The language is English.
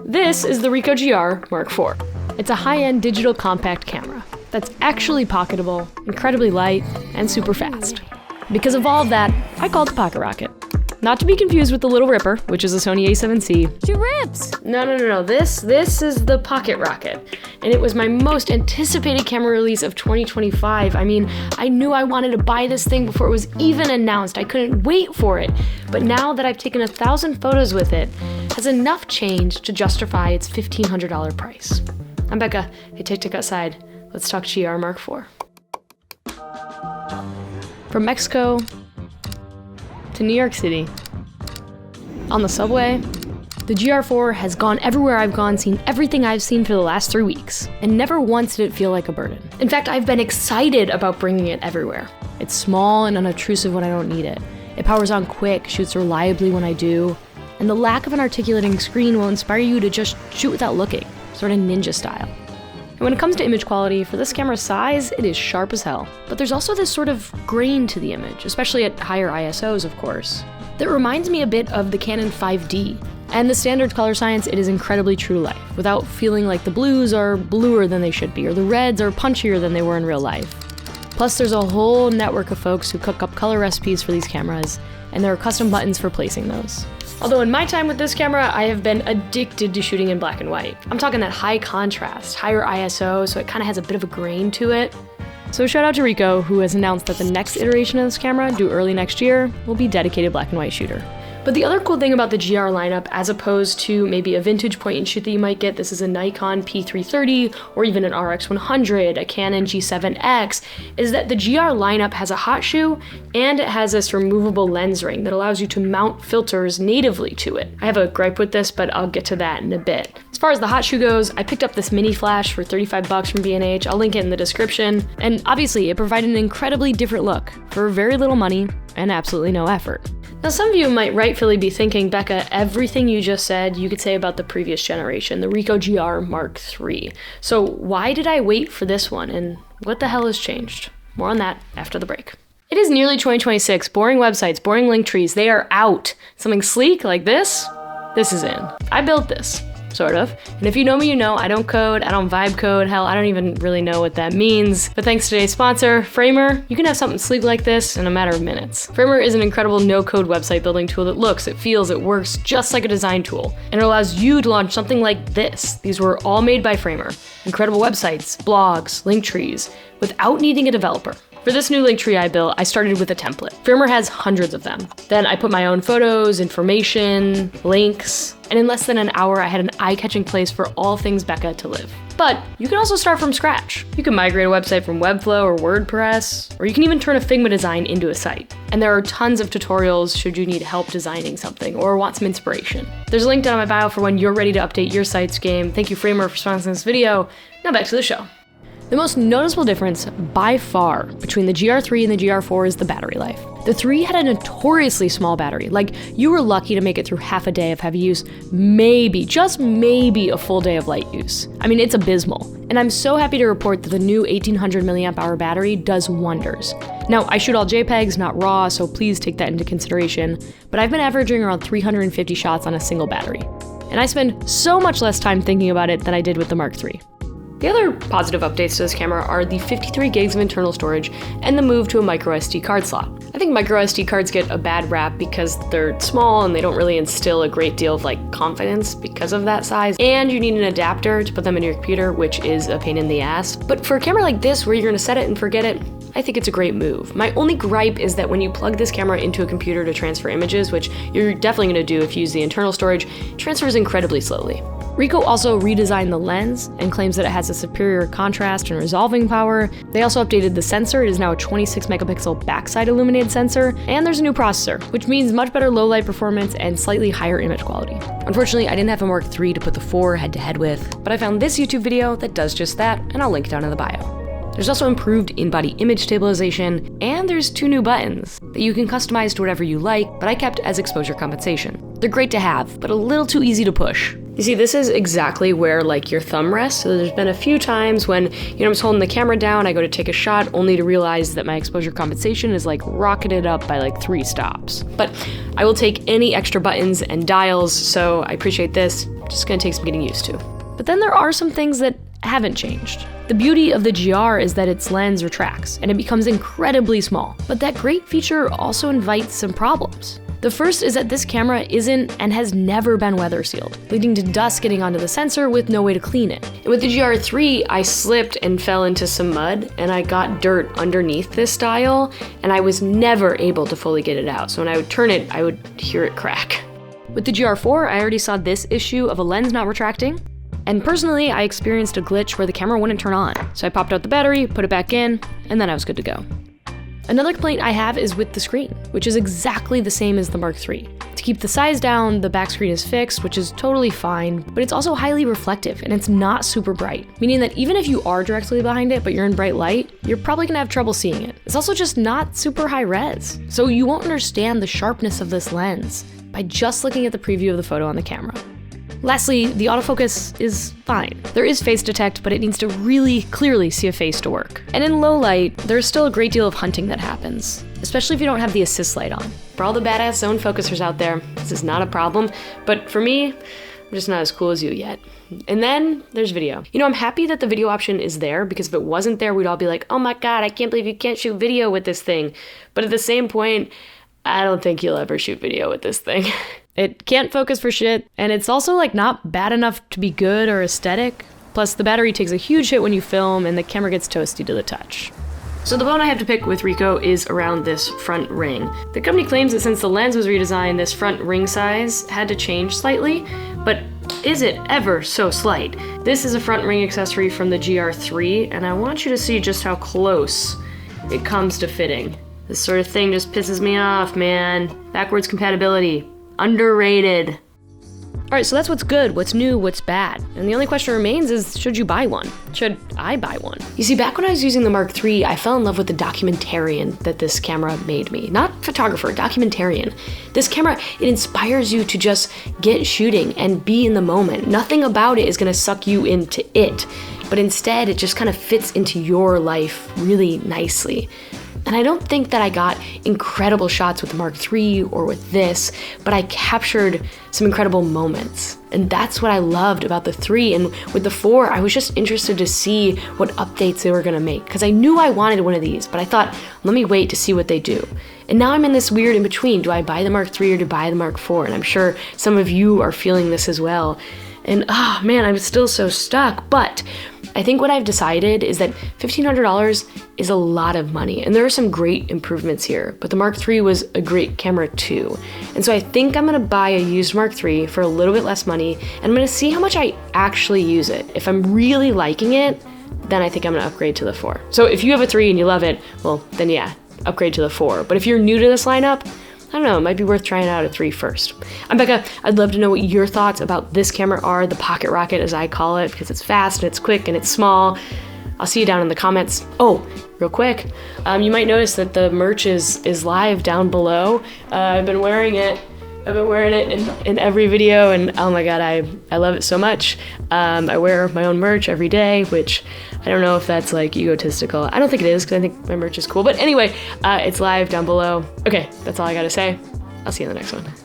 This is the Ricoh GR IV. It's a high-end digital compact camera that's actually pocketable, incredibly light, and super fast. Because of all of that, I call it the Pocket Rocket. Not to be confused with the Little Ripper, which is a Sony a7C. She rips! No. This is the Pocket Rocket. And it was my most anticipated camera release of 2025. I mean, I knew I wanted to buy this thing before it was even announced. I couldn't wait for it. But now that I've taken 1,000 photos with it, has enough changed to justify its $1,500 price. I'm Becca. Hey, tick outside. Let's talk GR Mark IV. From Mexico to New York City, on the subway, the GR4 has gone everywhere I've gone, seen everything I've seen for the last 3 weeks, and never once did it feel like a burden. In fact, I've been excited about bringing it everywhere. It's small and unobtrusive when I don't need it. It powers on quick, shoots reliably when I do, and the lack of an articulating screen will inspire you to just shoot without looking, sort of ninja style. And when it comes to image quality, for this camera's size, it is sharp as hell. But there's also this sort of grain to the image, especially at higher ISOs, of course, that reminds me a bit of the Canon 5D. And the standard color science, it is incredibly true to life, without feeling like the blues are bluer than they should be, or the reds are punchier than they were in real life. Plus, there's a whole network of folks who cook up color recipes for these cameras, and there are custom buttons for placing those. Although in my time with this camera, I have been addicted to shooting in black and white. I'm talking that high contrast, higher ISO, so it kind of has a bit of a grain to it. So shout out to Ricoh, who has announced that the next iteration of this camera, due early next year, will be dedicated black and white shooter. But the other cool thing about the GR lineup, as opposed to maybe a vintage point and shoot that you might get, this is a Nikon P330 or even an RX100, a Canon G7X, is that the GR lineup has a hot shoe and it has this removable lens ring that allows you to mount filters natively to it. I have a gripe with this, but I'll get to that in a bit. As far as the hot shoe goes, I picked up this mini flash for $35 from B&H. I'll link it in the description. And obviously, it provided an incredibly different look for very little money and absolutely no effort. Now, some of you might rightfully be thinking, Becca, everything you just said, you could say about the previous generation, the Ricoh GR Mark III. So why did I wait for this one, and what the hell has changed? More on that after the break. It is nearly 2026. Boring websites, boring link trees, they are out. Something sleek like this is in. I built this. Sort of. And if you know me, you know I don't code, I don't vibe code, hell, I don't even really know what that means. But thanks to today's sponsor, Framer, you can have something sleek like this in a matter of minutes. Framer is an incredible no-code website building tool that looks, it feels, it works just like a design tool. And it allows you to launch something like this. These were all made by Framer. Incredible websites, blogs, link trees, without needing a developer. For this new link tree I built, I started with a template. Framer has hundreds of them. Then I put my own photos, information, links, and in less than an hour, I had an eye-catching place for all things Becca to live. But you can also start from scratch. You can migrate a website from Webflow or WordPress, or you can even turn a Figma design into a site. And there are tons of tutorials should you need help designing something or want some inspiration. There's a link down in my bio for when you're ready to update your site's game. Thank you, Framer, for sponsoring this video. Now back to the show. The most noticeable difference, by far, between the GR3 and the GR4 is the battery life. The 3 had a notoriously small battery, like you were lucky to make it through half a day of heavy use, maybe, just maybe a full day of light use. I mean, it's abysmal. And I'm so happy to report that the new 1800 milliamp hour battery does wonders. Now, I shoot all JPEGs, not RAW, so please take that into consideration, but I've been averaging around 350 shots on a single battery. And I spend so much less time thinking about it than I did with the Mark III. The other positive updates to this camera are the 53 gigs of internal storage and the move to a microSD card slot. I think microSD cards get a bad rap because they're small and they don't really instill a great deal of confidence because of that size, and you need an adapter to put them in your computer, which is a pain in the ass. But for a camera like this where you're gonna set it and forget it, I think it's a great move. My only gripe is that when you plug this camera into a computer to transfer images, which you're definitely gonna do if you use the internal storage, it transfers incredibly slowly. Ricoh also redesigned the lens and claims that it has a superior contrast and resolving power. They also updated the sensor. It is now a 26 megapixel backside illuminated sensor, and there's a new processor, which means much better low light performance and slightly higher image quality. Unfortunately, I didn't have a Mark III to put the 4 head to head with, but I found this YouTube video that does just that, and I'll link down in the bio. There's also improved in-body image stabilization, and there's 2 new buttons that you can customize to whatever you like, but I kept as exposure compensation. They're great to have, but a little too easy to push. You see, this is exactly where your thumb rests. So there's been a few times when, I'm just holding the camera down, I go to take a shot only to realize that my exposure compensation is rocketed up by 3 stops. But I will take any extra buttons and dials, so I appreciate this. just gonna take some getting used to. But then there are some things that haven't changed. The beauty of the GR is that its lens retracts, and it becomes incredibly small. But that great feature also invites some problems. The first is that this camera isn't and has never been weather sealed, leading to dust getting onto the sensor with no way to clean it. And with the GR3, I slipped and fell into some mud, and I got dirt underneath this dial, and I was never able to fully get it out. So when I would turn it, I would hear it crack. With the GR4, I already saw this issue of a lens not retracting. And personally, I experienced a glitch where the camera wouldn't turn on. So I popped out the battery, put it back in, and then I was good to go. Another complaint I have is with the screen, which is exactly the same as the Mark III. To keep the size down, the back screen is fixed, which is totally fine, but it's also highly reflective and it's not super bright, meaning that even if you are directly behind it, but you're in bright light, you're probably gonna have trouble seeing it. It's also just not super high res, so you won't understand the sharpness of this lens by just looking at the preview of the photo on the camera. Lastly, the autofocus is fine. There is face detect, but it needs to really clearly see a face to work. And in low light, there's still a great deal of hunting that happens, especially if you don't have the assist light on. For all the badass zone focusers out there, this is not a problem, but for me, I'm just not as cool as you yet. And then there's video. You know, I'm happy that the video option is there, because if it wasn't there, we'd all be like, oh my God, I can't believe you can't shoot video with this thing. But at the same point, I don't think you'll ever shoot video with this thing. It can't focus for shit, and it's also like not bad enough to be good or aesthetic. Plus the battery takes a huge hit when you film and the camera gets toasty to the touch. So the bone I have to pick with Ricoh is around this front ring. The company claims that since the lens was redesigned, this front ring size had to change slightly, but is it ever so slight? This is a front ring accessory from the GR3, and I want you to see just how close it comes to fitting. This sort of thing just pisses me off, man. Backwards compatibility. Underrated. Alright, so that's what's good, what's new, what's bad. And the only question remains is, should you buy one? Should I buy one? You see, back when I was using the Mark III, I fell in love with the documentarian that this camera made me. Not photographer, documentarian. This camera, it inspires you to just get shooting and be in the moment. Nothing about it is gonna suck you into it, but instead it just kind of fits into your life really nicely. And I don't think that I got incredible shots with the Mark III or with this, but I captured some incredible moments. And that's what I loved about the 3. And with the 4, I was just interested to see what updates they were gonna make, because I knew I wanted one of these, but I thought, let me wait to see what they do. And now I'm in this weird in between. Do I buy the Mark III or do I buy the Mark IV? And I'm sure some of you are feeling this as well. And oh man, I'm still so stuck, but I think what I've decided is that $1,500 is a lot of money, and there are some great improvements here, but the Mark III was a great camera too. And so I think I'm gonna buy a used Mark III for a little bit less money, and I'm gonna see how much I actually use it. If I'm really liking it, then I think I'm gonna upgrade to the 4. So if you have a 3 and you love it, well, then yeah, upgrade to the 4. But if you're new to this lineup, I don't know, it might be worth trying out a 3 first. I'm Becca. I'd love to know what your thoughts about this camera are, the Pocket Rocket as I call it, because it's fast and it's quick and it's small. I'll see you down in the comments. Oh, real quick, you might notice that the merch is live down below. I've been wearing it in every video, and oh my God, I love it so much. I wear my own merch every day, which I don't know if that's like egotistical. I don't think it is, because I think my merch is cool. But anyway, it's live down below. Okay, that's all I gotta say. I'll see you in the next one.